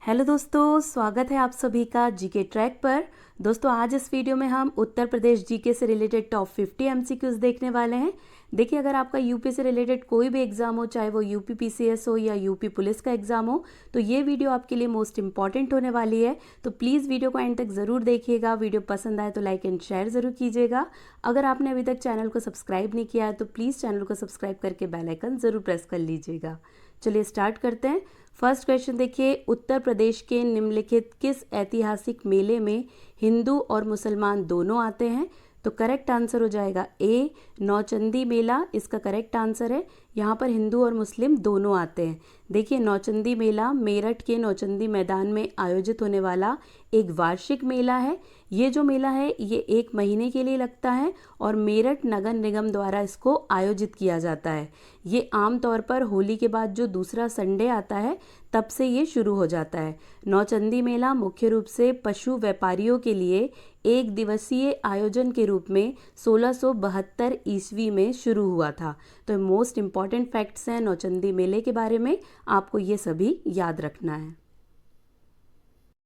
Hello दोस्तों, स्वागत है आप सभी का जीके ट्रैक पर। दोस्तों आज इस वीडियो में हम उत्तर प्रदेश जीके से रिलेटेड टॉप 50 एमसीक्यूज देखने वाले हैं। देखिए, अगर आपका यूपी से रिलेटेड कोई भी एग्जाम हो, चाहे वो यूपी पीसीएस हो या यूपी पुलिस का एग्जाम हो, तो ये वीडियो आपके लिए मोस्ट इंपॉर्टेंट होने वाली है। तो प्लीज़ वीडियो को एंड तक ज़रूर देखिएगा। वीडियो पसंद आए तो लाइक एंड शेयर ज़रूर कीजिएगा। अगर आपने अभी तक चैनल को सब्सक्राइब नहीं किया है तो प्लीज़ चैनल को सब्सक्राइब करके बेल आइकन ज़रूर प्रेस कर लीजिएगा। चलिए स्टार्ट करते हैं। फर्स्ट क्वेश्चन देखिए, उत्तर प्रदेश के निम्नलिखित किस ऐतिहासिक मेले में हिंदू और मुसलमान दोनों आते हैं? तो करेक्ट आंसर हो जाएगा ए, नौचंदी मेला इसका करेक्ट आंसर है। यहाँ पर हिंदू और मुस्लिम दोनों आते हैं। देखिए, नौचंदी मेला मेरठ के नौचंदी मैदान में आयोजित होने वाला एक वार्षिक मेला है। ये जो मेला है ये 1 महीने के लिए लगता है और मेरठ नगर निगम द्वारा इसको आयोजित किया जाता है। ये आमतौर पर होली के बाद जो दूसरा संडे आता है तब से ये शुरू हो जाता है। नौचंदी मेला मुख्य रूप से पशु व्यापारियों के लिए एक दिवसीय आयोजन के रूप में 1672 ईस्वी में शुरू हुआ था। तो मोस्ट इम्पॉर्टेंट फैक्ट्स हैं नौचंदी मेले के बारे में, आपको ये सभी याद रखना है।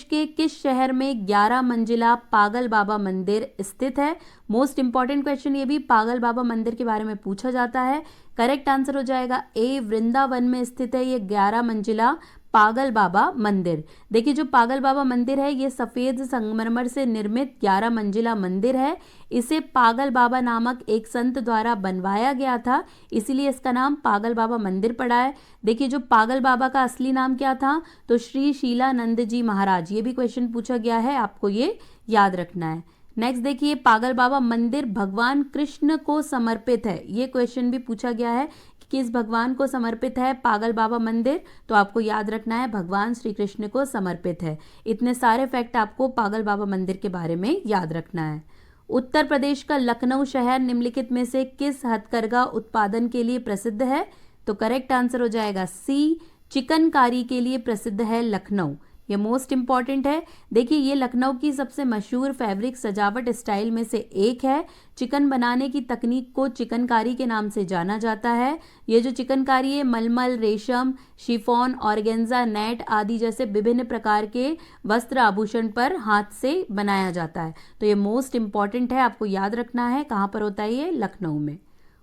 के किस शहर में 11 मंजिला पागल बाबा मंदिर स्थित है? मोस्ट इंपॉर्टेंट क्वेश्चन ये भी पागल बाबा मंदिर के बारे में पूछा जाता है। करेक्ट आंसर हो जाएगा ए, वृंदावन में स्थित है ये 11 मंजिला पागल बाबा मंदिर। देखिए, जो पागल बाबा मंदिर है ये सफेद संगमरमर से निर्मित 11 मंजिला मंदिर है। इसे पागल बाबा नामक एक संत द्वारा बनवाया गया था, इसीलिए इसका नाम पागल बाबा मंदिर पड़ा है। देखिए, जो पागल बाबा का असली नाम क्या था? तो श्री शीलानंद जी महाराज। ये भी क्वेश्चन पूछा गया है, आपको ये याद रखना है। नेक्स्ट देखिए, पागल बाबा मंदिर भगवान कृष्ण को समर्पित है। ये क्वेश्चन भी पूछा गया है कि किस भगवान को समर्पित है पागल बाबा मंदिर? तो आपको याद रखना है भगवान श्री कृष्ण को समर्पित है। इतने सारे फैक्ट आपको पागल बाबा मंदिर के बारे में याद रखना है। उत्तर प्रदेश का लखनऊ शहर निम्नलिखित में से किस हथकरघा उत्पादन के लिए प्रसिद्ध है? तो करेक्ट आंसर हो जाएगा सी, चिकनकारी के लिए प्रसिद्ध है लखनऊ। ये मोस्ट इंपॉर्टेंट है। देखिए, ये लखनऊ की सबसे मशहूर फैब्रिक सजावट स्टाइल में से एक है। चिकन बनाने की तकनीक को चिकनकारी के नाम से जाना जाता है। ये जो चिकनकारी है मलमल, रेशम, शिफॉन, ऑर्गेन्जा, नेट आदि जैसे विभिन्न प्रकार के वस्त्र आभूषण पर हाथ से बनाया जाता है। तो ये मोस्ट इंपॉर्टेंट है, आपको याद रखना है। कहाँ पर होता है ये? लखनऊ में।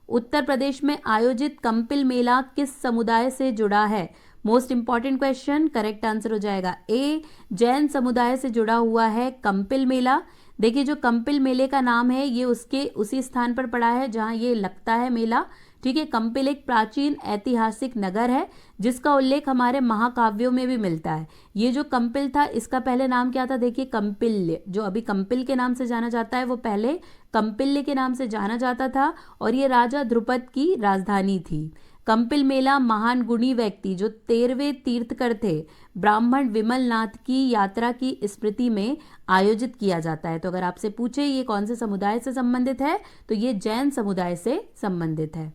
उत्तर प्रदेश में आयोजित कंपिल मेला किस समुदाय से जुड़ा है? Most important question. Correct answer हो जाएगा ए, जैन समुदाय से जुड़ा हुआ है कंपिल मेला। देखिए, जो कंपिल मेले का नाम है ये उसके उसी स्थान पर पड़ा है जहां ये लगता है मेला। ठीक है, कंपिल एक प्राचीन ऐतिहासिक नगर है जिसका उल्लेख हमारे महाकाव्यों में भी मिलता है। ये जो कंपिल था इसका पहले नाम क्या था? देखिए, कंपिल्य। जो अभी कंपिल के नाम से जाना जाता है वो पहले कंपिल्य के नाम से जाना जाता था और ये राजा ध्रुपद की राजधानी थी। कंपिल मेला महान गुणी व्यक्ति जो 13वें तीर्थकर थे ब्राह्मण विमल नाथ की यात्रा की स्मृति में आयोजित किया जाता है। तो अगर आपसे पूछे ये कौन से समुदाय से संबंधित है तो ये जैन समुदाय से संबंधित है।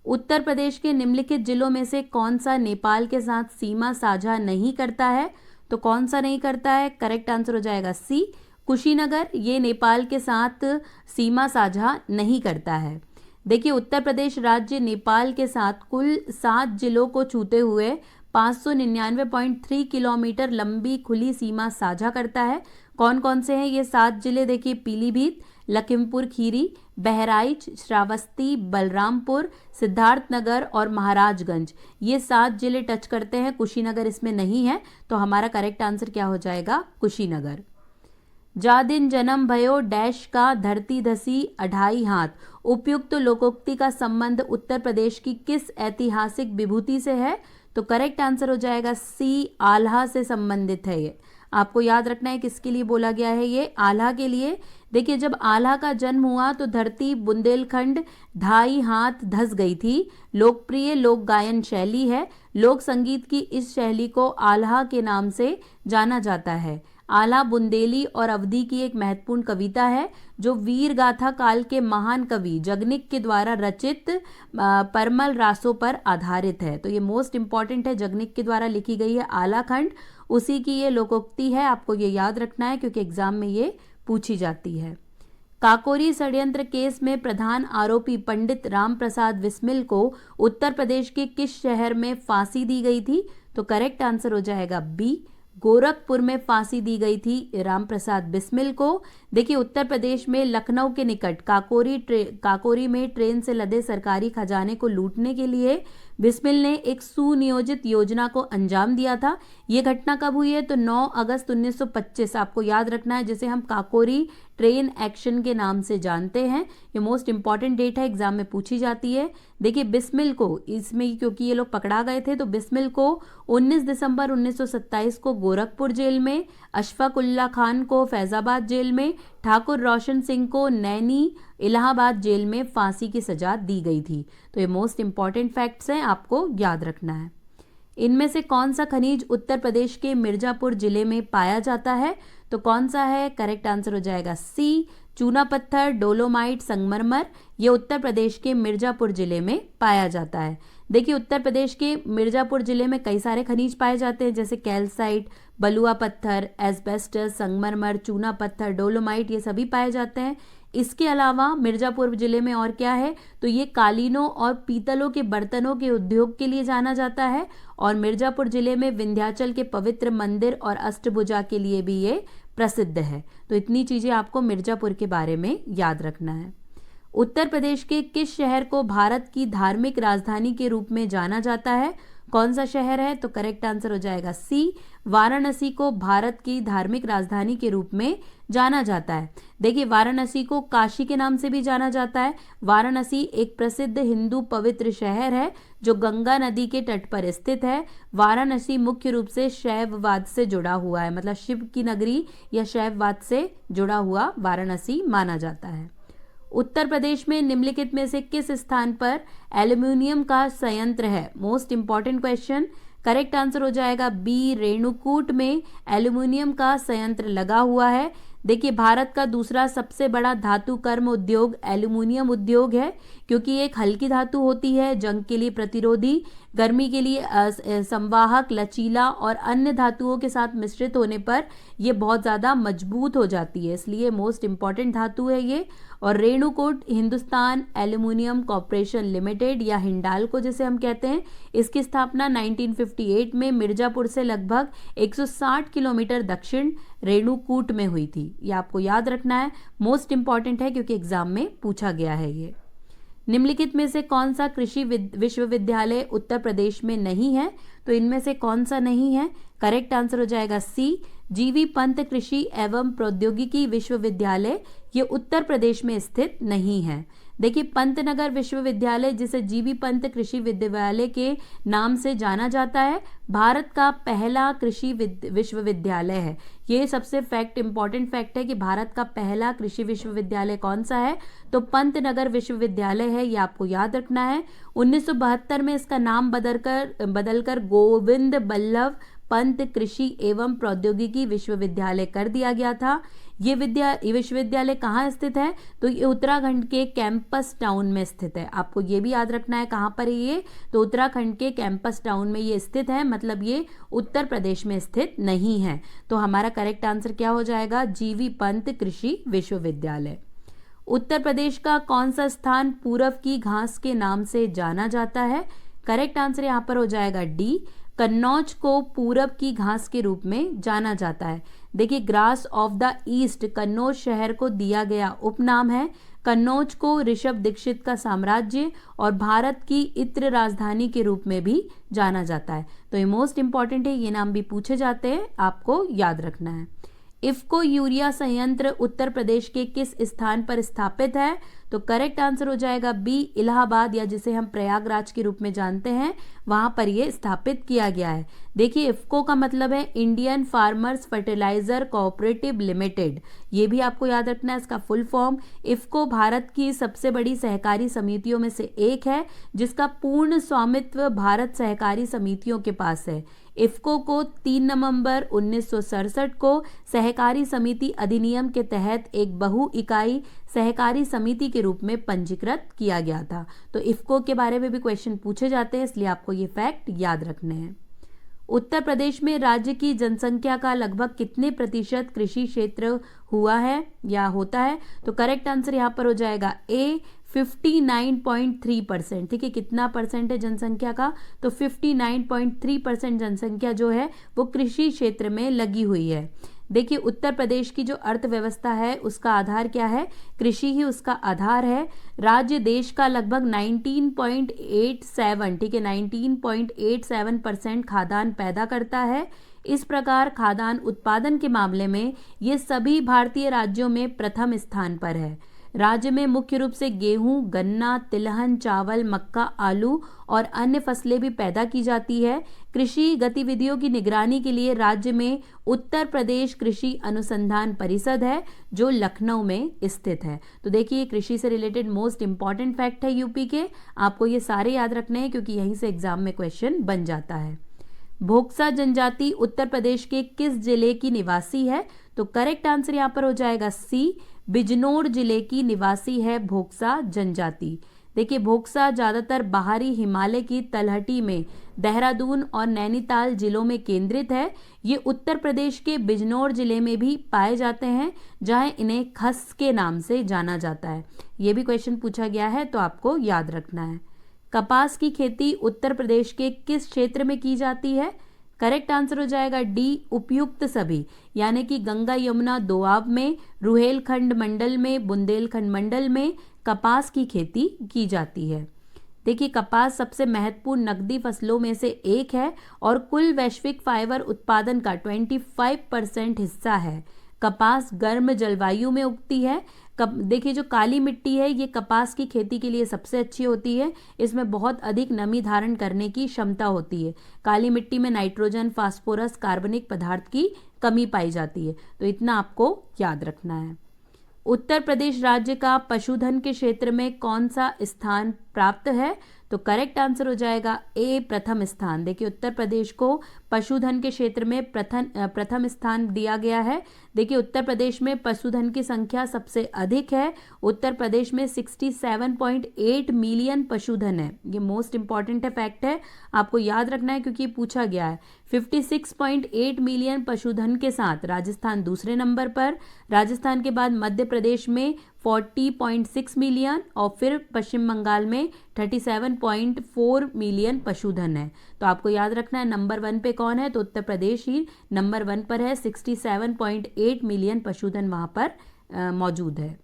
उत्तर प्रदेश के निम्नलिखित जिलों में से कौन सा नेपाल के साथ सीमा साझा नहीं करता है? तो कौन सा नहीं करता है? करेक्ट आंसर हो जाएगा सी, कुशीनगर। ये नेपाल के साथ सीमा साझा नहीं करता है। देखिए, उत्तर प्रदेश राज्य नेपाल के साथ कुल 7 जिलों को छूते हुए 599.3 किलोमीटर लंबी खुली सीमा साझा करता है। कौन कौन से हैं ये 7 जिले? देखिए, पीलीभीत, लखीमपुर खीरी, बहराइच, श्रावस्ती, बलरामपुर, सिद्धार्थनगर और महाराजगंज। ये 7 जिले टच करते हैं। कुशीनगर इसमें नहीं है, तो हमारा करेक्ट आंसर क्या हो जाएगा? कुशीनगर। जा दिन जन्म भयो डैश का धरती धसी 2.5 हाथ। उपयुक्त लोकोक्ति का संबंध उत्तर प्रदेश की किस ऐतिहासिक विभूति से है? तो करेक्ट आंसर हो जाएगा सी, आल्हा से संबंधित है। ये आपको याद रखना है किसके लिए बोला गया है ये? आल्हा के लिए। देखिए, जब आल्हा का जन्म हुआ तो धरती बुंदेलखंड 2.5 हाथ धस गई थी। लोकप्रिय लोक गायन शैली है। लोक संगीत की इस शैली को आल्हा के नाम से जाना जाता है। आला बुंदेली और अवधी की एक महत्वपूर्ण कविता है जो वीर गाथा काल के महान कवि जगनिक के द्वारा रचित परमल रासों पर आधारित है। तो ये मोस्ट इंपॉर्टेंट है, जगनिक के द्वारा लिखी गई है आलाखंड, उसी की ये लोकोक्ति है। आपको ये याद रखना है क्योंकि एग्जाम में ये पूछी जाती है। काकोरी षड्यंत्र केस में प्रधान आरोपी पंडित राम प्रसाद बिस्मिल को उत्तर प्रदेश के किस शहर में फांसी दी गई थी? तो करेक्ट आंसर हो जाएगा बी, गोरखपुर में फांसी दी गई थी राम प्रसाद बिस्मिल को। देखिए उत्तर प्रदेश में लखनऊ के निकट काकोरी में ट्रेन से लदे सरकारी खजाने को लूटने के लिए बिस्मिल ने एक सुनियोजित योजना को अंजाम दिया था। ये घटना कब हुई है? तो 9 अगस्त 1925 आपको याद रखना है, जिसे हम काकोरी ट्रेन एक्शन के नाम से जानते हैं। ये मोस्ट इंपॉर्टेंट डेट है, एग्जाम में पूछी जाती है। देखिए बिस्मिल को इसमें, क्योंकि ये लोग पकड़ा गए थे, तो बिस्मिल को 19 दिसंबर 1927 को गोरखपुर जेल में, अशफाकुल्ला खान को फैजाबाद जेल में, ठाकुर रोशन सिंह को नैनी इलाहाबाद जेल में फांसी की सजा दी गई थी। तो ये मोस्ट इंपॉर्टेंट फैक्ट्स हैं, आपको याद रखना है। इनमें से कौन सा खनिज उत्तर प्रदेश के मिर्जापुर जिले में पाया जाता है? तो कौन सा है? करेक्ट आंसर हो जाएगा सी, चूना पत्थर, डोलोमाइट, संगमरमर। ये उत्तर प्रदेश के मिर्जापुर जिले में पाया जाता है। देखिए उत्तर प्रदेश के मिर्जापुर जिले में कई सारे खनिज पाए जाते हैं, जैसे कैल्साइट, बलुआ पत्थर, एस्बेस्टस, संगमरमर, चूना पत्थर, डोलोमाइट, ये सभी पाए जाते हैं। इसके अलावा मिर्जापुर जिले में और क्या है? तो ये कालीनों और पीतलों के बर्तनों के उद्योग के लिए जाना जाता है, और मिर्जापुर जिले में विंध्याचल के पवित्र मंदिर और अष्टभुजा के लिए भी ये प्रसिद्ध है। तो इतनी चीजें आपको मिर्जापुर के बारे में याद रखना है। उत्तर प्रदेश के किस शहर को भारत की धार्मिक राजधानी के रूप में जाना जाता है? कौन सा शहर है? तो करेक्ट आंसर हो जाएगा सी, वाराणसी को भारत की धार्मिक राजधानी के रूप में जाना जाता है। देखिए वाराणसी को काशी के नाम से भी जाना जाता है। वाराणसी एक प्रसिद्ध हिंदू पवित्र शहर है जो गंगा नदी के तट पर स्थित है। वाराणसी मुख्य रूप से शैववाद से जुड़ा हुआ है, मतलब शिव की नगरी या शैववाद से जुड़ा हुआ वाराणसी माना जाता है। उत्तर प्रदेश में निम्नलिखित में से किस स्थान पर एल्यूमिनियम का संयंत्र है? Most important question. Correct answer हो जाएगा बी, रेणुकूट में एल्यूमिनियम का संयंत्र लगा हुआ है। देखिए भारत का दूसरा सबसे बड़ा धातु कर्म उद्योग एल्यूमिनियम उद्योग है, क्योंकि ये एक हल्की धातु होती है, जंग के लिए प्रतिरोधी, गर्मी के लिए संवाहक, लचीला और अन्य धातुओं के साथ मिश्रित होने पर ये बहुत ज़्यादा मजबूत हो जाती है, इसलिए मोस्ट इंपॉर्टेंट धातु है ये। और Renukoot Hindustan aluminium corporation limited या हिंडाल्को जिसे हम कहते हैं, इसकी स्थापना 1958 में मिर्जापुर से लगभग 160 किलोमीटर दक्षिण रेणुकूट में हुई थी। ये आपको याद रखना है, मोस्ट इंपॉर्टेंट है क्योंकि एग्जाम में पूछा गया है ये। निम्नलिखित में से कौन सा कृषि विश्वविद्यालय उत्तर प्रदेश में नहीं है? तो इनमें से कौन सा नहीं है? करेक्ट आंसर हो जाएगा सी, जीवी पंत कृषि एवं प्रौद्योगिकी विश्वविद्यालय, ये उत्तर प्रदेश में स्थित नहीं है। देखिए पंतनगर विश्वविद्यालय, जिसे जीवी पंत कृषि विश्वविद्यालय के नाम से जाना जाता है, भारत का पहला कृषि विश्वविद्यालय है। ये सबसे इंपॉर्टेंट फैक्ट है कि भारत का पहला कृषि विश्वविद्यालय कौन सा है? तो पंतनगर विश्वविद्यालय है, ये आपको याद रखना है। 1972 में इसका नाम बदलकर गोविंद बल्लभ पंत कृषि एवं प्रौद्योगिकी विश्वविद्यालय कर दिया गया था। ये विश्वविद्यालय कहाँ स्थित है? तो ये उत्तराखंड के कैंपस टाउन में स्थित है। आपको ये भी याद रखना है कहाँ पर है ये? तो उत्तराखंड के कैंपस टाउन में ये स्थित है, मतलब ये उत्तर प्रदेश में स्थित नहीं है। तो हमारा करेक्ट आंसर क्या हो जाएगा? जीवी पंत कृषि विश्वविद्यालय। उत्तर प्रदेश का कौन सा स्थान पूरब की घास के नाम से जाना जाता है? करेक्ट आंसर यहाँ पर हो जाएगा डी, कन्नौज को पूरब की घास के रूप में जाना जाता है। देखिए grass of the east Kannauj शहर को दिया गया उपनाम है। कन्नौज को ऋषभ दीक्षित का साम्राज्य और भारत की इत्र राजधानी के रूप में भी जाना जाता है। तो ये मोस्ट इंपॉर्टेंट है, ये नाम भी पूछे जाते हैं, आपको याद रखना है। इफ्को यूरिया संयंत्र उत्तर प्रदेश के किस स्थान पर स्थापित है? तो करेक्ट आंसर हो जाएगा बी, इलाहाबाद या जिसे हम प्रयागराज के रूप में जानते हैं, वहां पर यह स्थापित किया गया है। देखिए इफ्को का मतलब है Indian farmers fertiliser cooperative limited, ये भी आपको याद रखना है इसका फुल फॉर्म। इफ्को भारत की सबसे बड़ी सहकारी समितियों में से एक है, जिसका पूर्ण स्वामित्व भारत सहकारी समितियों के पास है। इफ्को को 3 नवंबर 1967 को सहकारी समिति अधिनियम के तहत एक बहु इकाई सहकारी समिति के रूप में पंजीकृत किया गया था। तो इफ्को के बारे में भी क्वेश्चन पूछे जाते हैं, इसलिए आपको ये फैक्ट याद रखने हैं। उत्तर प्रदेश में राज्य की जनसंख्या का लगभग कितने प्रतिशत कृषि क्षेत्र हुआ है या होता है? तो करेक्ट आंसर यहाँ पर हो जाएगा ए, 59.3%। ठीक है, कितना परसेंट है जनसंख्या का? तो 59.3% जनसंख्या जो है वो कृषि क्षेत्र में लगी हुई है। देखिए उत्तर प्रदेश की जो अर्थव्यवस्था है उसका आधार क्या है? कृषि ही उसका आधार है। राज्य देश का लगभग 19.87, ठीक है, 19.87% खाद्यान्न पैदा करता है। इस प्रकार खाद्यान्न उत्पादन के मामले में ये सभी भारतीय राज्यों में प्रथम स्थान पर है। राज्य में मुख्य रूप से गेहूं, गन्ना, तिलहन, चावल, मक्का, आलू और अन्य फसलें भी पैदा की जाती है। कृषि गतिविधियों की निगरानी के लिए राज्य में उत्तर प्रदेश कृषि अनुसंधान परिषद है जो लखनऊ में स्थित है। तो देखिए कृषि से रिलेटेड मोस्ट इंपॉर्टेंट फैक्ट है यूपी के, आपको ये सारे याद रखने हैं क्योंकि यहीं से एग्जाम में क्वेश्चन बन जाता है। भोक्सा जनजाति उत्तर प्रदेश के किस जिले की निवासी है? तो करेक्ट आंसर यहाँ पर हो जाएगा सी, बिजनौर जिले की निवासी है भोक्सा जनजाति। देखिए भोक्सा ज़्यादातर बाहरी हिमालय की तलहटी में देहरादून और नैनीताल जिलों में केंद्रित है। ये उत्तर प्रदेश के बिजनौर जिले में भी पाए जाते हैं जहां इन्हें खस के नाम से जाना जाता है। ये भी क्वेश्चन पूछा गया है तो आपको याद रखना है। कपास की खेती उत्तर प्रदेश के किस क्षेत्र में की जाती है? करेक्ट आंसर हो जाएगा डी, उपयुक्त सभी, यानी कि गंगा यमुना दोआब में, रुहेलखंड मंडल में, बुंदेलखंड मंडल में कपास की खेती की जाती है। देखिए कपास सबसे महत्वपूर्ण नकदी फसलों में से एक है और कुल वैश्विक फाइबर उत्पादन का 25% हिस्सा है। कपास गर्म जलवायु में उगती है। देखिए जो काली मिट्टी है ये कपास की खेती के लिए सबसे अच्छी होती है। इसमें बहुत अधिक नमी धारण करने की क्षमता होती है। काली मिट्टी में नाइट्रोजन, फास्फोरस, कार्बनिक पदार्थ की कमी पाई जाती है, तो इतना आपको याद रखना है। उत्तर प्रदेश राज्य का पशुधन के क्षेत्र में कौन सा स्थान प्राप्त है? तो करेक्ट आंसर हो जाएगा ए, प्रथम स्थान। देखिए उत्तर प्रदेश को पशुधन के क्षेत्र में प्रथम स्थान दिया गया है। देखिए उत्तर प्रदेश में पशुधन की संख्या सबसे अधिक है। उत्तर प्रदेश में 67.8 मिलियन पशुधन है। ये मोस्ट इंपॉर्टेंट है, फैक्ट है, आपको याद रखना है क्योंकि पूछा गया है। 56.8 मिलियन पशुधन के साथ राजस्थान दूसरे नंबर पर, राजस्थान के बाद मध्य प्रदेश में 40.6 मिलियन और फिर पश्चिम बंगाल में 37.4 मिलियन पशुधन है। तो आपको याद रखना है नंबर 1 पे कौन है? तो उत्तर प्रदेश ही नंबर 1 पर है। 67.8 मिलियन पशुधन वहाँ पर मौजूद है।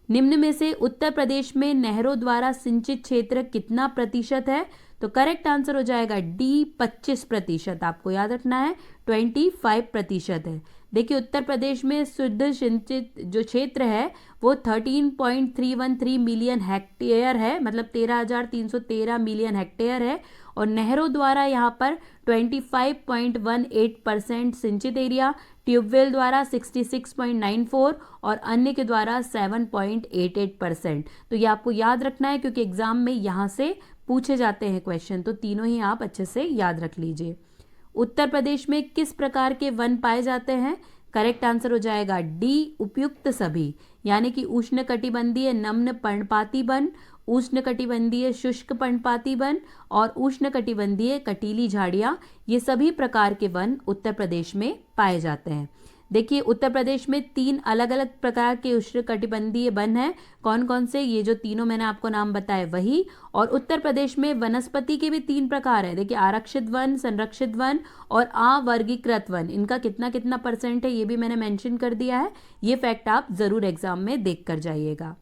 निम्न में से उत्तर प्रदेश में नहरों द्वारा सिंचित क्षेत्र कितना प्रतिशत है? तो करेक्ट आंसर हो जाएगा डी, 25%। आपको याद रखना है 25% है। देखिए उत्तर प्रदेश में शुद्ध सिंचित जो क्षेत्र है वो 13.313 मिलियन हेक्टेयर है, मतलब 13,313 मिलियन हेक्टेयर है। और नहरों द्वारा यहाँ पर 25.18% सिंचित एरिया, ट्यूबवेल द्वारा 66.94 और अन्य के द्वारा 7.88%। तो ये आपको याद रखना है क्योंकि एग्जाम में यहाँ से पूछे जाते हैं क्वेश्चन, तो तीनों ही आप अच्छे से याद रख लीजिए। उत्तर प्रदेश में किस प्रकार के वन पाए जाते हैं? करेक्ट आंसर हो जाएगा डी, उपयुक्त सभी, यानी कि उष्णकटिबंधीय नम्न पर्णपाती वन, उष्णकटिबंधीय शुष्क पर्णपाती वन और उष्णकटिबंधीय कटीली झाड़ियाँ, ये सभी प्रकार के वन उत्तर प्रदेश में पाए जाते हैं। देखिए उत्तर प्रदेश में 3 अलग अलग प्रकार के उष्णकटिबंधीय वन हैं। कौन कौन से? ये जो तीनों मैंने आपको नाम बताए वही। और उत्तर प्रदेश में वनस्पति के भी 3 प्रकार है। देखिए आरक्षित वन, संरक्षित वन और अवर्गीकृत वन। इनका कितना कितना परसेंट है ये भी मैंने मेंशन कर दिया है। ये फैक्ट आप जरूर एग्जाम में देख कर जाइएगा।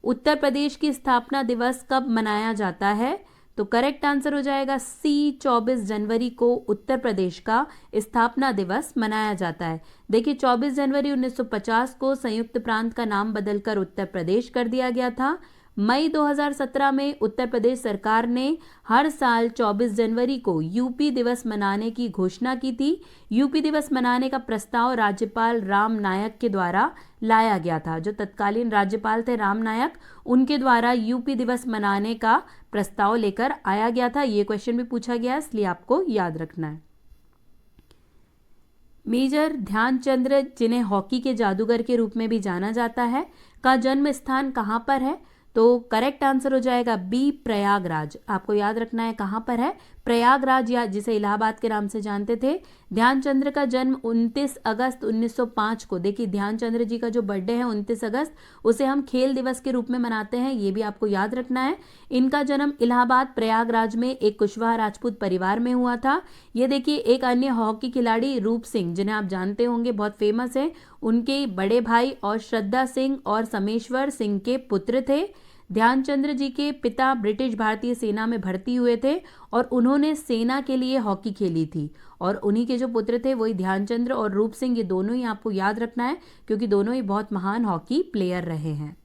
उत्तर प्रदेश की स्थापना दिवस कब मनाया जाता है? तो करेक्ट आंसर हो जाएगा सी, 24 जनवरी को उत्तर प्रदेश का स्थापना दिवस मनाया जाता है। देखिए 24 जनवरी 1950 को संयुक्त प्रांत का नाम बदलकर उत्तर प्रदेश कर दिया गया था। मई 2017 में उत्तर प्रदेश सरकार ने हर साल 24 जनवरी को यूपी दिवस मनाने की घोषणा की थी। यूपी दिवस मनाने का प्रस्ताव राज्यपाल राम नायक के द्वारा लाया गया था। जो तत्कालीन राज्यपाल थे राम नायक, उनके द्वारा यूपी दिवस मनाने का प्रस्ताव लेकर आया गया था। ये क्वेश्चन भी पूछा गया है, इसलिए आपको याद रखना है। मेजर ध्यानचंद, जिन्हें हॉकी के जादूगर के रूप में भी जाना जाता है, का जन्म स्थान कहाँ पर है? तो करेक्ट आंसर हो जाएगा बी, प्रयागराज। आपको याद रखना है कहाँ पर है? प्रयागराज या जिसे इलाहाबाद के नाम से जानते थे। ध्यानचंद्र का जन्म 29 अगस्त 1905 को, देखिए ध्यानचंद्र जी का जो बर्थडे है 29 अगस्त, उसे हम खेल दिवस के रूप में मनाते हैं, ये भी आपको याद रखना है। इनका जन्म इलाहाबाद प्रयागराज में एक कुशवाहा राजपूत परिवार में हुआ था। ये देखिए एक अन्य हॉकी खिलाड़ी रूप सिंह, जिन्हें आप जानते होंगे, बहुत फेमस है, उनके बड़े भाई और श्रद्धा सिंह और समेश्वर सिंह के पुत्र थे। ध्यानचंद्र जी के पिता ब्रिटिश भारतीय सेना में भर्ती हुए थे और उन्होंने सेना के लिए हॉकी खेली थी, और उन्हीं के जो पुत्र थे वही ध्यानचंद्र और रूप सिंह, ये दोनों ही आपको याद रखना है क्योंकि दोनों ही बहुत महान हॉकी प्लेयर रहे हैं।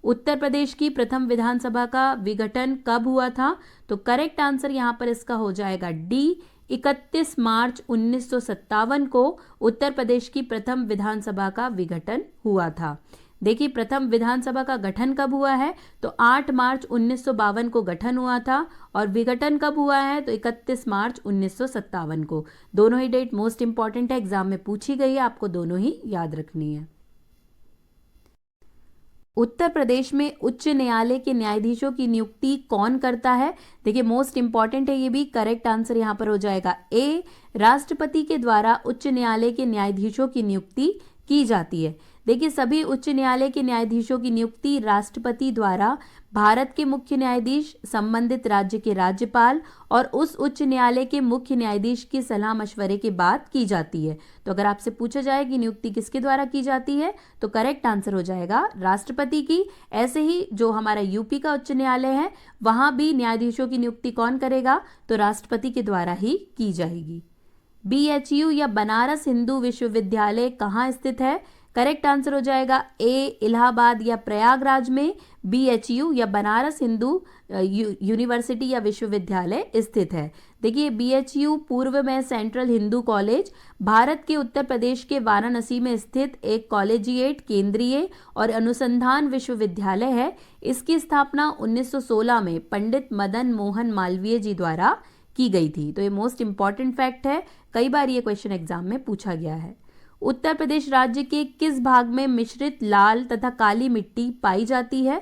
उत्तर प्रदेश की प्रथम विधानसभा का विघटन कब हुआ था? तो करेक्ट आंसर यहाँ पर इसका हो जाएगा डी, 31 मार्च 1957 को उत्तर प्रदेश की प्रथम विधानसभा का विघटन हुआ था। देखिए प्रथम विधानसभा का गठन कब हुआ है? तो 8 मार्च 1952 को गठन हुआ था, और विघटन कब हुआ है? तो 31 मार्च 1957 को। दोनों ही डेट मोस्ट इंपॉर्टेंट है, एग्जाम में पूछी गई है, आपको दोनों ही याद रखनी है। उत्तर प्रदेश में उच्च न्यायालय के न्यायाधीशों की नियुक्ति कौन करता है? देखिए मोस्ट इंपॉर्टेंट है ये भी, करेक्ट आंसर यहाँ पर हो जाएगा ए, राष्ट्रपति के द्वारा उच्च न्यायालय के न्यायाधीशों की नियुक्ति की जाती है। देखिए सभी उच्च न्यायालय के न्यायाधीशों की नियुक्ति राष्ट्रपति द्वारा भारत के मुख्य न्यायाधीश, संबंधित राज्य के राज्यपाल और उस उच्च न्यायालय के मुख्य न्यायाधीश की सलाह मशवरे के बाद की जाती है। तो अगर आपसे पूछा जाए कि नियुक्ति किसके द्वारा की जाती है, तो करेक्ट आंसर हो जाएगा राष्ट्रपति की। ऐसे ही जो हमारा यूपी का उच्च न्यायालय है, वहां भी न्यायाधीशों की नियुक्ति कौन करेगा? तो राष्ट्रपति के द्वारा ही की जाएगी। BHU या बनारस हिंदू विश्वविद्यालय कहाँ स्थित है? करेक्ट आंसर हो जाएगा ए, इलाहाबाद या प्रयागराज में BHU या बनारस हिंदू यूनिवर्सिटी या विश्वविद्यालय स्थित है। देखिए BHU पूर्व में सेंट्रल हिंदू कॉलेज, भारत के उत्तर प्रदेश के वाराणसी में स्थित एक कॉलेजिएट केंद्रीय और अनुसंधान विश्वविद्यालय है। इसकी स्थापना 1916 में पंडित मदन मोहन मालवीय जी द्वारा की गई थी। तो ये मोस्ट इंपॉर्टेंट फैक्ट है, कई बार ये क्वेश्चन एग्जाम में पूछा गया है। उत्तर प्रदेश राज्य के किस भाग में मिश्रित लाल तथा काली मिट्टी पाई जाती है?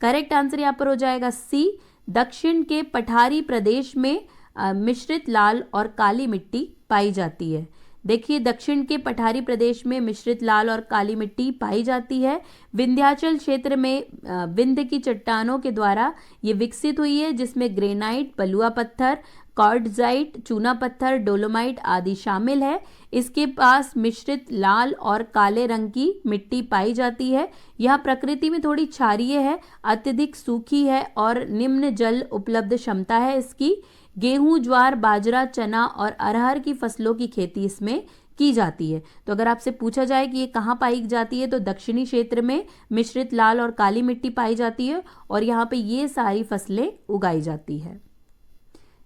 करेक्ट आंसर यहाँ पर हो जाएगा सी, दक्षिण के पठारी प्रदेश में मिश्रित लाल और काली मिट्टी पाई जाती है। देखिए दक्षिण के पठारी प्रदेश में मिश्रित लाल और काली मिट्टी पाई जाती है। विंध्याचल क्षेत्र में विंध्य की चट्टानों के द्वारा ये विकसित हुई है, जिसमें ग्रेनाइट, बलुआ पत्थर, क्वार्ट्जाइट, चूना पत्थर, डोलोमाइट आदि शामिल है। इसके पास मिश्रित लाल और काले रंग की मिट्टी पाई जाती है। यह प्रकृति में थोड़ी क्षारीय है, अत्यधिक सूखी है और निम्न जल उपलब्ध क्षमता है इसकी। गेहूं, ज्वार, बाजरा, चना और अरहर की फसलों की खेती इसमें की जाती है। तो अगर आपसे पूछा जाए कि ये कहाँ पाई जाती है, तो दक्षिणी क्षेत्र में मिश्रित लाल और काली मिट्टी पाई जाती है और यहाँ पे ये सारी फसलें उगाई जाती है।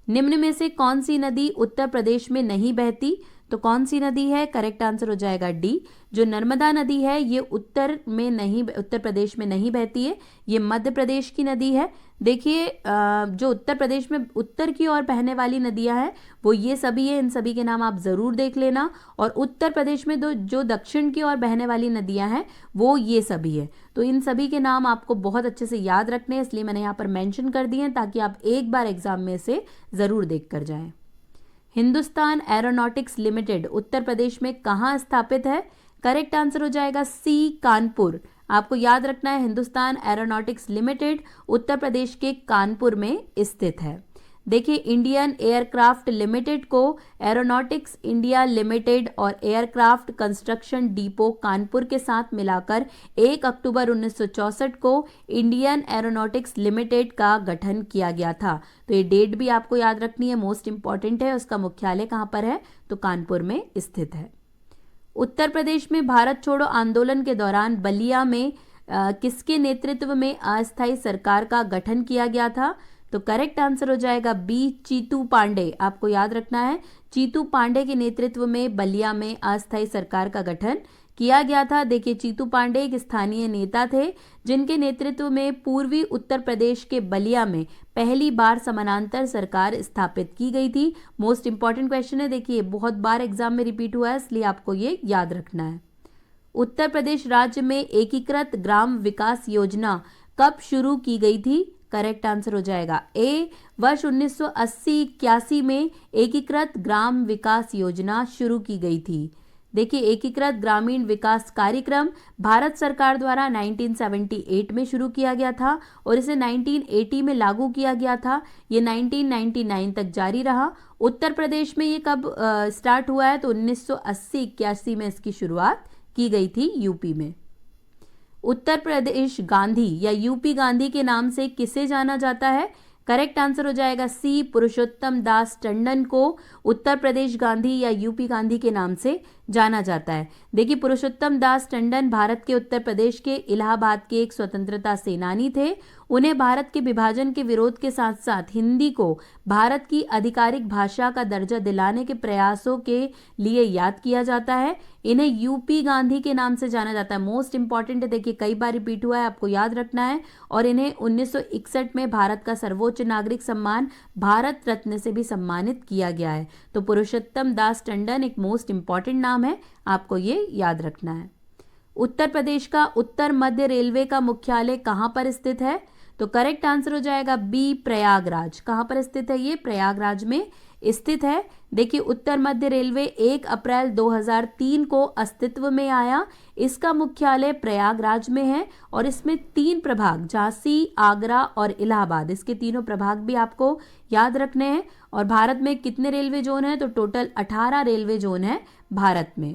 निम्न में से कौन सी नदी उत्तर प्रदेश में नहीं बहती? तो कौन सी नदी है? करेक्ट आंसर हो जाएगा डी, जो नर्मदा नदी है ये उत्तर प्रदेश में नहीं बहती है, ये मध्य प्रदेश की नदी है। देखिए जो उत्तर प्रदेश में उत्तर की ओर बहने वाली नदियां हैं वो ये सभी है, इन सभी के नाम आप जरूर देख लेना। और उत्तर प्रदेश में जो दक्षिण की ओर बहने वाली नदियां हैं वो ये सभी है। तो इन सभी के नाम आपको बहुत अच्छे से याद रखने हैं, इसलिए मैंने यहाँ पर मेंशन कर दिए हैं ताकि आप एक बार एग्जाम में से जरूर देख कर जाएं। हिंदुस्तान एरोनॉटिक्स लिमिटेड उत्तर प्रदेश में कहाँ स्थापित है? करेक्ट आंसर हो जाएगा सी, कानपुर। आपको याद रखना है हिंदुस्तान एरोनॉटिक्स लिमिटेड उत्तर प्रदेश के कानपुर में स्थित है। देखिए इंडियन एयरक्राफ्ट लिमिटेड को एरोनॉटिक्स इंडिया लिमिटेड और एयरक्राफ्ट कंस्ट्रक्शन डिपो कानपुर के साथ मिलाकर 1 अक्टूबर 1964 को इंडियन एरोनॉटिक्स लिमिटेड का गठन किया गया था। तो ये डेट भी आपको याद रखनी है, मोस्ट इंपॉर्टेंट है। उसका मुख्यालय कहाँ पर है? तो कानपुर में स्थित है। उत्तर प्रदेश में भारत छोड़ो आंदोलन के दौरान बलिया में किसके नेतृत्व में अस्थायी सरकार का गठन किया गया था? तो करेक्ट आंसर हो जाएगा बी, चीतू पांडे। आपको याद रखना है चीतू पांडे के नेतृत्व में बलिया में अस्थायी सरकार का गठन किया गया था। देखिए चीतू पांडे एक स्थानीय नेता थे जिनके नेतृत्व में पूर्वी उत्तर प्रदेश के बलिया में पहली बार समानांतर सरकार स्थापित की गई थी। मोस्ट इंपॉर्टेंट क्वेश्चन है, देखिए बहुत बार एग्जाम में रिपीट हुआ है, इसलिए आपको ये याद रखना है। उत्तर प्रदेश राज्य में एकीकृत ग्राम विकास योजना कब शुरू की गई थी? करेक्ट आंसर हो जाएगा ए। वर्ष 1980-81 में एकीकृत ग्राम विकास योजना शुरू की गई थी। देखिए, एकीकृत ग्रामीण विकास कार्यक्रम भारत सरकार द्वारा 1978 में शुरू किया गया था और इसे 1980 में लागू किया गया था। ये 1999 तक जारी रहा। उत्तर प्रदेश में ये कब स्टार्ट हुआ है? तो 1980-81 में इसकी शुरुआत की गई थी यूपी में। उत्तर प्रदेश गांधी या यूपी गांधी के नाम से किसे जाना जाता है? करेक्ट आंसर हो जाएगा सी। पुरुषोत्तम दास टंडन को उत्तर प्रदेश गांधी या यूपी गांधी के नाम से जाना जाता है। देखिए, पुरुषोत्तम दास टंडन भारत के उत्तर प्रदेश के इलाहाबाद के एक स्वतंत्रता सेनानी थे। उन्हें भारत के विभाजन के विरोध के साथ साथ हिंदी को भारत की आधिकारिक भाषा का दर्जा दिलाने के प्रयासों के लिए याद किया जाता है। इन्हें यूपी गांधी के नाम से जाना जाता है। मोस्ट इंपॉर्टेंट है, देखिए कई बार रिपीट हुआ है, आपको याद रखना है। और इन्हें 1961 में भारत का सर्वोच्च नागरिक सम्मान भारत रत्न से भी सम्मानित किया गया है। तो पुरुषोत्तम दास टंडन एक मोस्ट इंपॉर्टेंट नाम है, आपको ये याद रखना है। उत्तर प्रदेश का उत्तर मध्य रेलवे का मुख्यालय कहां पर स्थित है? तो करेक्ट आंसर हो जाएगा बी, प्रयागराज। कहां पर स्थित है? ये प्रयागराज में स्थित है। देखिए, उत्तर मध्य रेलवे 1 अप्रैल 2003 को अस्तित्व में आया। इसका मुख्यालय प्रयागराज में है और इसमें 3 प्रभाग, झांसी, आगरा और इलाहाबाद, इसके तीनों प्रभाग भी आपको याद रखने हैं। और भारत में कितने रेलवे जोन है? तो टोटल 18 रेलवे जोन है भारत में।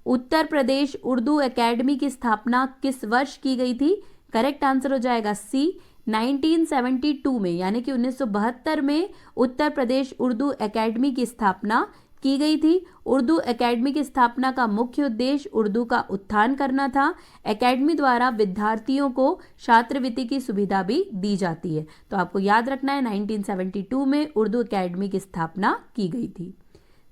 उत्तर प्रदेश उर्दू एकेडमी की स्थापना किस वर्ष की गई थी? करेक्ट आंसर हो जाएगा सी, 1972 में, यानी कि 1972 में उत्तर प्रदेश उर्दू एकेडमी की स्थापना की गई थी। उर्दू एकेडमी की स्थापना का मुख्य उद्देश्य उर्दू का उत्थान करना था। एकेडमी द्वारा विद्यार्थियों को छात्रवृत्ति की सुविधा भी दी जाती है। तो आपको याद रखना है 1972 में उर्दू एकेडमी की स्थापना की गई थी।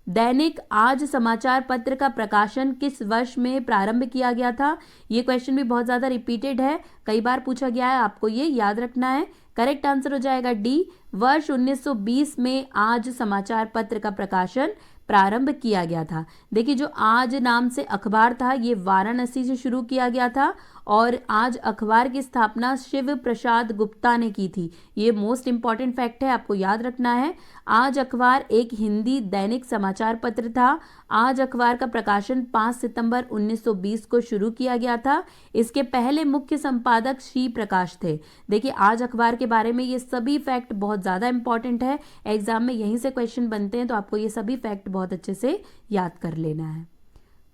दैनिक आज समाचार पत्र का प्रकाशन किस वर्ष में प्रारंभ किया गया था? ये क्वेश्चन भी बहुत ज़्यादा रिपीटेड है, कई बार पूछा गया है, आपको ये याद रखना है। करेक्ट आंसर हो जाएगा डी, वर्ष 1920 में आज समाचार पत्र का प्रकाशन प्रारंभ किया गया था। देखिए, जो आज नाम से अखबार था ये वाराणसी से शुरू किया गया था और आज अखबार की स्थापना शिव प्रसाद गुप्ता ने की थी। ये मोस्ट इंपॉर्टेंट फैक्ट है, आपको याद रखना है। आज अखबार एक हिंदी दैनिक समाचार पत्र था। आज अखबार का प्रकाशन 5 सितंबर 1920 को शुरू किया गया था। इसके पहले मुख्य संपादक श्री प्रकाश थे। देखिए, आज अखबार के बारे में ये सभी फैक्ट बहुत ज़्यादा इंपॉर्टेंट है, एग्जाम में यहीं से क्वेश्चन बनते हैं, तो आपको ये सभी फैक्ट बहुत अच्छे से याद कर लेना है।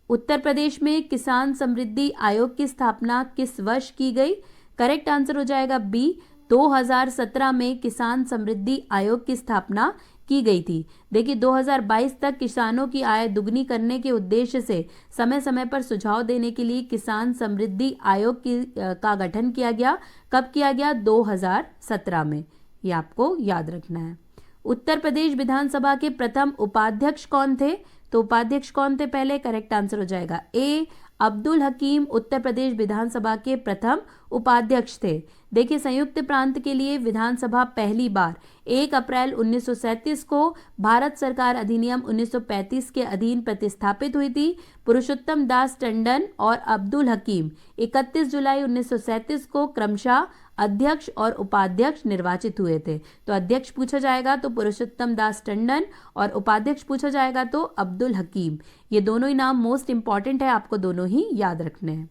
उत्तर प्रदेश में किसान समृद्धि आयोग की स्थापना किस वर्ष की गई? करेक्ट आंसर हो जाएगा बी, 2017 में किसान समृद्धि आयोग की स्थापना की गई थी। देखिए, 2022 तक किसानों की आय दुगनी करने के उद्देश्य से समय समय पर सुझाव देने के लिए किसान समृद्धि आयोग का गठन किया गया। कब किया गया? 2017 में। ये आपको याद रखना है। उत्तर प्रदेश विधानसभा के प्रथम उपाध्यक्ष कौन थे? तो उपाध्यक्ष कौन थे पहले? करेक्ट आंसर हो जाएगा ए, अब्दुल हकीम उत्तर प्रदेश विधानसभा के प्रथम उपाध्यक्ष थे। देखिए, संयुक्त प्रांत के लिए विधानसभा पहली बार 1 अप्रैल 1937 को भारत सरकार अधिनियम 1935 के अधीन प्रतिस्थापित हुई थी। पुरुषोत्तम दास टंडन और अब्दुल हकीम 31 जुलाई 1937 को क्रमशः अध्यक्ष और उपाध्यक्ष निर्वाचित हुए थे। तो अध्यक्ष पूछा जाएगा तो पुरुषोत्तम दास टंडन और उपाध्यक्ष पूछा जाएगा तो अब्दुल हकीम। ये दोनों ही नाम मोस्ट इंपॉर्टेंट है, आपको दोनों ही याद रखने हैं।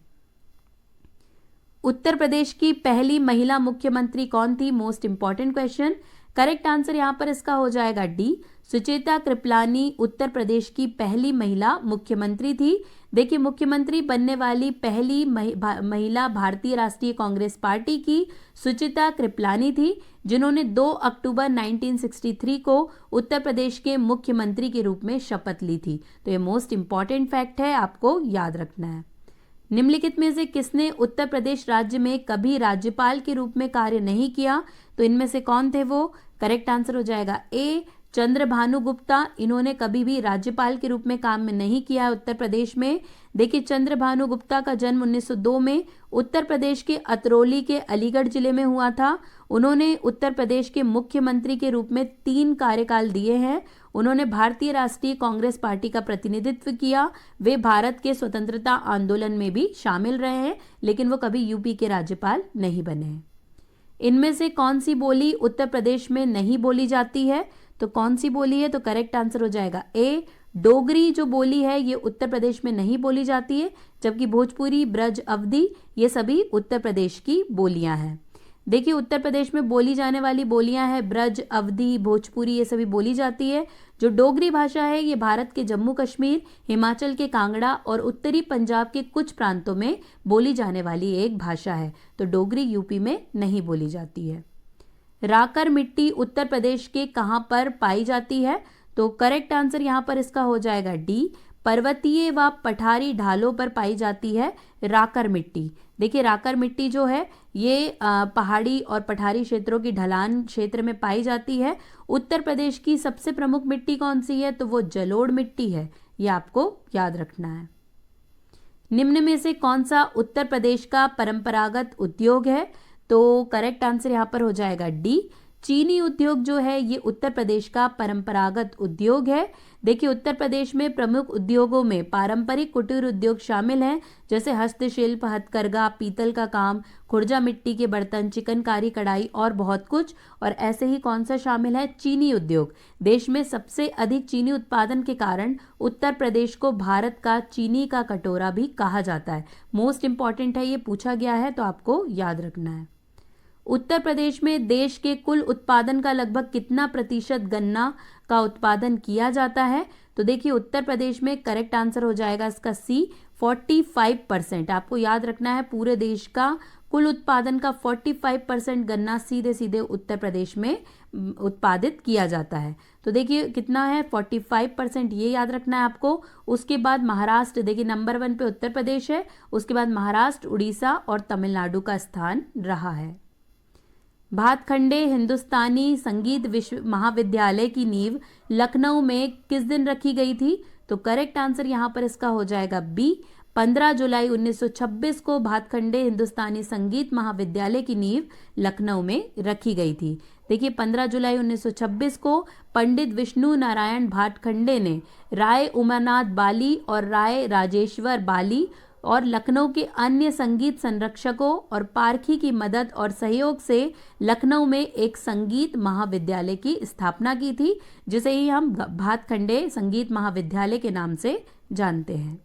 उत्तर प्रदेश की पहली महिला मुख्यमंत्री कौन थी? Most important question. Correct answer यहां पर इसका हो जाएगा डी, सुचेता कृपलानी उत्तर प्रदेश की पहली महिला मुख्यमंत्री थी। देखिए, मुख्यमंत्री बनने वाली पहली महिला भारतीय राष्ट्रीय कांग्रेस पार्टी की सुचेता कृपलानी थी, जिन्होंने 2 अक्टूबर 1963 को उत्तर प्रदेश के मुख्यमंत्री के रूप में शपथ ली थी। तो ये मोस्ट इंपॉर्टेंट फैक्ट है, आपको याद रखना है। निम्नलिखित में से किसने उत्तर प्रदेश राज्य में कभी राज्यपाल के रूप में कार्य नहीं किया? तो इनमें से कौन थे वो? करेक्ट आंसर हो जाएगा ए, चंद्रभानु गुप्ता। इन्होंने कभी भी राज्यपाल के रूप में काम में नहीं किया उत्तर प्रदेश में। देखिए, चंद्रभानु गुप्ता का जन्म 1902 में उत्तर प्रदेश के अतरौली के अलीगढ़ जिले में हुआ था। उन्होंने उत्तर प्रदेश के मुख्यमंत्री के रूप में 3 कार्यकाल दिए हैं। उन्होंने भारतीय राष्ट्रीय कांग्रेस पार्टी का प्रतिनिधित्व किया। वे भारत के स्वतंत्रता आंदोलन में भी शामिल रहे हैं, लेकिन वो कभी यूपी के राज्यपाल नहीं बने हैं। इनमें से कौन सी बोली उत्तर प्रदेश में नहीं बोली जाती है? तो कौन सी बोली है? तो करेक्ट आंसर हो जाएगा ए, डोगरी जो बोली है ये उत्तर प्रदेश में नहीं बोली जाती है, जबकि भोजपुरी, ब्रज, अवधी ये सभी उत्तर प्रदेश की बोलियां हैं। देखिए उत्तर प्रदेश में बोली जाने वाली बोलियां हैं ब्रज, अवधी, भोजपुरी ये सभी बोली जाती है। जो डोगरी भाषा है ये भारत के जम्मू कश्मीर, हिमाचल के कांगड़ा और उत्तरी पंजाब के कुछ प्रांतों में बोली जाने वाली एक भाषा है। तो डोगरी यूपी में नहीं बोली जाती है। राकर मिट्टी उत्तर प्रदेश के कहाँ पर पाई जाती है? तो करेक्ट आंसर यहाँ पर इसका हो जाएगा डी, पर्वतीय व पठारी ढालों पर पाई जाती है राकर मिट्टी। देखिए राकर मिट्टी जो है ये पहाड़ी और पठारी क्षेत्रों की ढलान क्षेत्र में पाई जाती है। उत्तर प्रदेश की सबसे प्रमुख मिट्टी कौन सी है? तो वो जलोढ़ मिट्टी है, ये आपको याद रखना है। निम्न में से कौन सा उत्तर प्रदेश का परंपरागत उद्योग है? तो करेक्ट आंसर यहाँ पर हो जाएगा डी, चीनी उद्योग जो है ये उत्तर प्रदेश का परंपरागत उद्योग है। देखिए उत्तर प्रदेश में प्रमुख उद्योगों में पारंपरिक कुटीर उद्योग शामिल हैं, जैसे हस्तशिल्प, हथकरघा, पीतल का काम, खुर्जा मिट्टी के बर्तन, चिकनकारी, कढ़ाई और बहुत कुछ। और ऐसे ही कौन सा शामिल है? चीनी उद्योग। देश में सबसे अधिक चीनी उत्पादन के कारण उत्तर प्रदेश को भारत का चीनी का कटोरा भी कहा जाता है। मोस्ट इंपॉर्टेंट है, ये पूछा गया है तो आपको याद रखना है। उत्तर प्रदेश में देश के कुल उत्पादन का लगभग कितना प्रतिशत गन्ना का उत्पादन किया जाता है? तो देखिए उत्तर प्रदेश में करेक्ट आंसर हो जाएगा इसका सी, 45%। आपको याद रखना है पूरे देश का कुल उत्पादन का 45% गन्ना सीधे सीधे उत्तर प्रदेश में उत्पादित किया जाता है। तो देखिए कितना है 45%, ये याद रखना है आपको। उसके बाद महाराष्ट्र, देखिए नंबर 1 पे उत्तर प्रदेश है, उसके बाद महाराष्ट्र, उड़ीसा और तमिलनाडु का स्थान रहा है। भातखंडे हिंदुस्तानी संगीत विश्व महाविद्यालय की नींव लखनऊ में किस दिन रखी गई थी? तो करेक्ट आंसर यहाँ पर इसका हो जाएगा बी, 15 जुलाई 1926 को भातखंडे हिंदुस्तानी संगीत महाविद्यालय की नींव लखनऊ में रखी गई थी। देखिए 15 जुलाई 1926 को पंडित विष्णु नारायण भातखंडे ने राय उमानाथ बाली और राय राजेश्वर बाली और लखनऊ के अन्य संगीत संरक्षकों और पारखी की मदद और सहयोग से लखनऊ में एक संगीत महाविद्यालय की स्थापना की थी, जिसे ही हम भातखंडे संगीत महाविद्यालय के नाम से जानते हैं।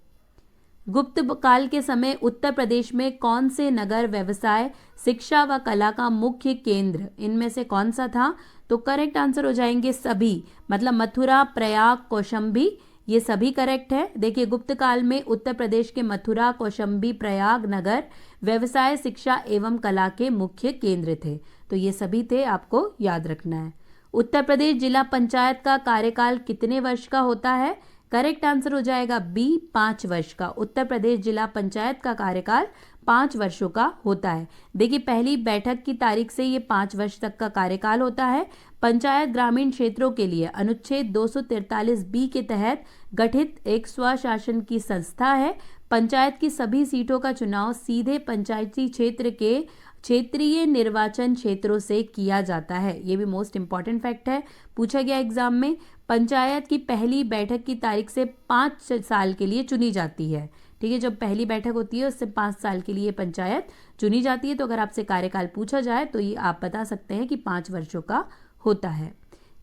गुप्त काल के समय उत्तर प्रदेश में कौन से नगर व्यवसाय, शिक्षा व कला का मुख्य केंद्र इनमें से कौन सा था? तो करेक्ट आंसर हो जाएंगे सभी, मतलब मथुरा, प्रयाग, कौशाम्बी, ये सभी करेक्ट है। देखिए गुप्त काल में उत्तर प्रदेश के मथुरा, कौशाम्बी, प्रयाग नगर व्यवसाय, शिक्षा एवं कला के मुख्य केंद्र थे। तो ये सभी थे, आपको याद रखना है। उत्तर प्रदेश जिला पंचायत का कार्यकाल कितने वर्ष का होता है? करेक्ट आंसर हो जाएगा बी, 5 वर्ष का। उत्तर प्रदेश जिला पंचायत का कार्यकाल 5 वर्षों का होता है। देखिए पहली बैठक की तारीख से ये 5 वर्ष तक का कार्यकाल होता है। पंचायत ग्रामीण क्षेत्रों के लिए अनुच्छेद 243 बी के तहत गठित एक स्वशासन की संस्था है। पंचायत की सभी सीटों का चुनाव सीधे पंचायती क्षेत्र के क्षेत्रीय निर्वाचन क्षेत्रों से किया जाता है। ये भी मोस्ट इंपॉर्टेंट फैक्ट है, पूछा गया एग्जाम में। पंचायत की पहली बैठक की तारीख से 5 साल के लिए चुनी जाती है। ठीक है, जब पहली बैठक होती है उससे 5 साल के लिए पंचायत चुनी जाती है। तो अगर आपसे कार्यकाल पूछा जाए तो ये आप बता सकते हैं कि 5 वर्षों का होता है।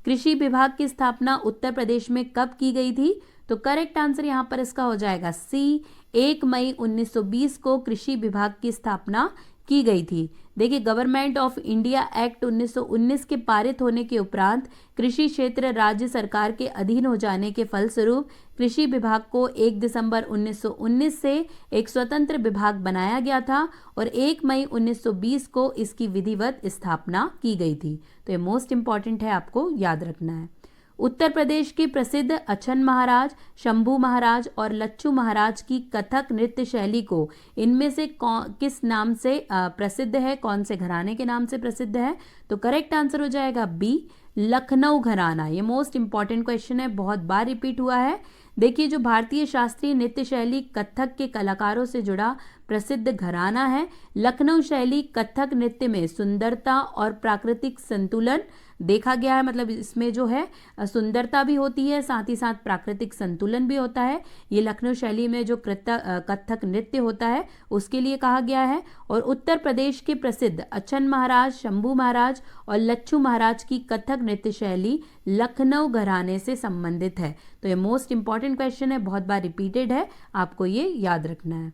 कृषि विभाग की स्थापना उत्तर प्रदेश में कब की गई थी? तो करेक्ट आंसर यहाँ पर इसका हो जाएगा सी, 1 मई 1920 को कृषि विभाग की स्थापना की गई थी। देखिए गवर्नमेंट ऑफ इंडिया एक्ट 1919 के पारित होने के उपरांत कृषि क्षेत्र राज्य सरकार के अधीन हो जाने के फलस्वरूप कृषि विभाग को 1 दिसंबर 1919 से एक स्वतंत्र विभाग बनाया गया था और 1 मई 1920 को इसकी विधिवत स्थापना की गई थी। तो ये मोस्ट इंपॉर्टेंट है, आपको याद रखना है। उत्तर प्रदेश के प्रसिद्ध अछन महाराज, शंभू महाराज और लच्छू महाराज की कथक नृत्य शैली को इनमें से किस नाम से प्रसिद्ध है, कौन से घराने के नाम से प्रसिद्ध है? तो करेक्ट आंसर हो जाएगा बी, लखनऊ घराना। ये मोस्ट इंपॉर्टेंट क्वेश्चन है, बहुत बार रिपीट हुआ है। देखिए जो भारतीय शास्त्रीय नृत्य शैली कथक के कलाकारों से जुड़ा प्रसिद्ध घराना है। लखनऊ शैली कथक नृत्य में सुंदरता और प्राकृतिक संतुलन, देखा गया है, मतलब इसमें जो है सुंदरता भी होती है, साथ ही साथ प्राकृतिक संतुलन भी होता है। ये लखनऊ शैली में जो कथक नृत्य होता है उसके लिए कहा गया है। और उत्तर प्रदेश के प्रसिद्ध अचन महाराज, शंभू महाराज और लच्छू महाराज की कथक नृत्य शैली लखनऊ घराने से संबंधित है। तो ये मोस्ट इंपॉर्टेंट क्वेश्चन है, बहुत बार रिपीटेड है, आपको ये याद रखना है।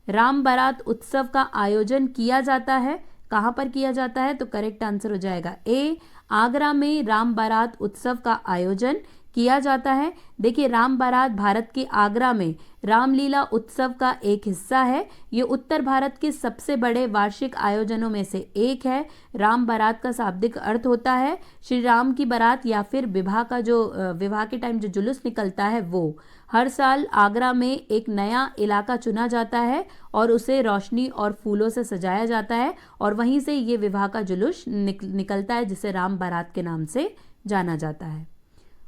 राम बारात उत्सव का आयोजन किया जाता है, कहाँ पर किया जाता है? तो करेक्ट आंसर हो जाएगा ए, आगरा में राम बारात उत्सव का आयोजन किया जाता है। देखिए, राम बारात भारत के आगरा में रामलीला उत्सव का एक हिस्सा है। ये उत्तर भारत के सबसे बड़े वार्षिक आयोजनों में से एक है। राम बारात का शाब्दिक अर्थ होता है श्री राम की बारात, या फिर विवाह के टाइम जो जुलूस निकलता है वो। हर साल आगरा में एक नया इलाका चुना जाता है और उसे रोशनी और फूलों से सजाया जाता है, और वहीं से ये विवाह का जुलूस निकलता है, जिसे राम बारात के नाम से जाना जाता है।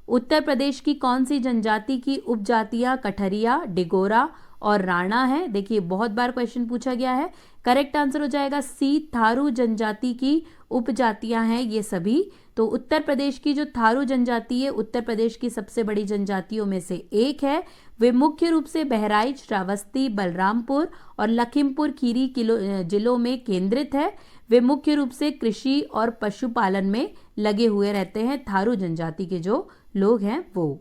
उत्तर प्रदेश की कौन सी जनजाति की उपजातियां कठरिया, डिगोरा और राणा है? देखिए, बहुत बार क्वेश्चन पूछा गया है। करेक्ट आंसर हो जाएगा सी, थारू जनजाति की उपजातियां हैं ये सभी। तो उत्तर प्रदेश की जो थारू जनजाति है, उत्तर प्रदेश की सबसे बड़ी जनजातियों में से एक है। वे मुख्य रूप से बहराइच, श्रावस्ती, बलरामपुर और लखीमपुर खीरी जिलों में केंद्रित है। वे मुख्य रूप से कृषि और पशुपालन में लगे हुए रहते हैं, थारू जनजाति के जो लोग हैं वो।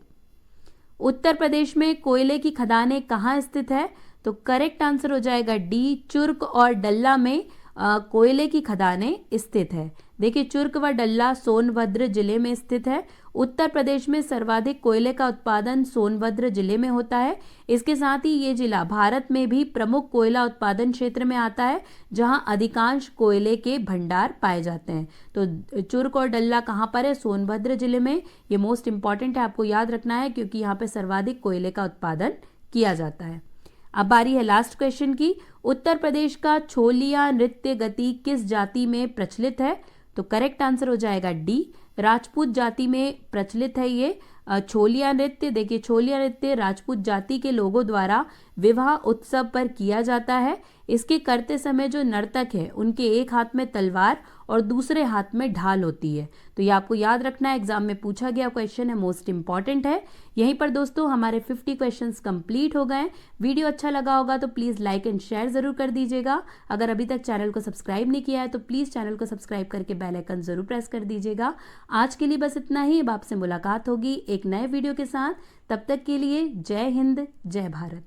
उत्तर प्रदेश में कोयले की खदानें कहाँ स्थित है? तो करेक्ट आंसर हो जाएगा डी, चुर्क और डल्ला में कोयले की खदानें स्थित है। देखिए, चुर्क व डल्ला सोनभद्र जिले में स्थित है। उत्तर प्रदेश में सर्वाधिक कोयले का उत्पादन सोनभद्र जिले में होता है। इसके साथ ही ये जिला भारत में भी प्रमुख कोयला उत्पादन क्षेत्र में आता है, जहां अधिकांश कोयले के भंडार पाए जाते हैं। तो चुर्क और डल्ला कहाँ पर है? सोनभद्र जिले में। ये मोस्ट इंपॉर्टेंट है, आपको याद रखना है, क्योंकि यहाँ पे सर्वाधिक कोयले का उत्पादन किया जाता है। अब बारी है लास्ट क्वेश्चन की। उत्तर प्रदेश का छोलिया नृत्य गति किस जाति में प्रचलित है? तो करेक्ट आंसर हो जाएगा डी, राजपूत जाति में प्रचलित है ये छोलिया नृत्य। देखिए, छोलिया नृत्य राजपूत जाति के लोगों द्वारा विवाह उत्सव पर किया जाता है। इसके करते समय जो नर्तक है उनके एक हाथ में तलवार और दूसरे हाथ में ढाल होती है। तो ये आपको याद रखना है, एग्जाम में पूछा गया क्वेश्चन है, मोस्ट इंपॉर्टेंट है। यहीं पर दोस्तों हमारे 50 क्वेश्चंस कंप्लीट हो गए। वीडियो अच्छा लगा होगा तो प्लीज़ लाइक एंड शेयर ज़रूर कर दीजिएगा। अगर अभी तक चैनल को सब्सक्राइब नहीं किया है तो प्लीज़ चैनल को सब्सक्राइब करके बेल आइकन ज़रूर प्रेस कर दीजिएगा। आज के लिए बस इतना ही। अब आपसे मुलाकात होगी एक नए वीडियो के साथ। तब तक के लिए जय हिंद, जय भारत।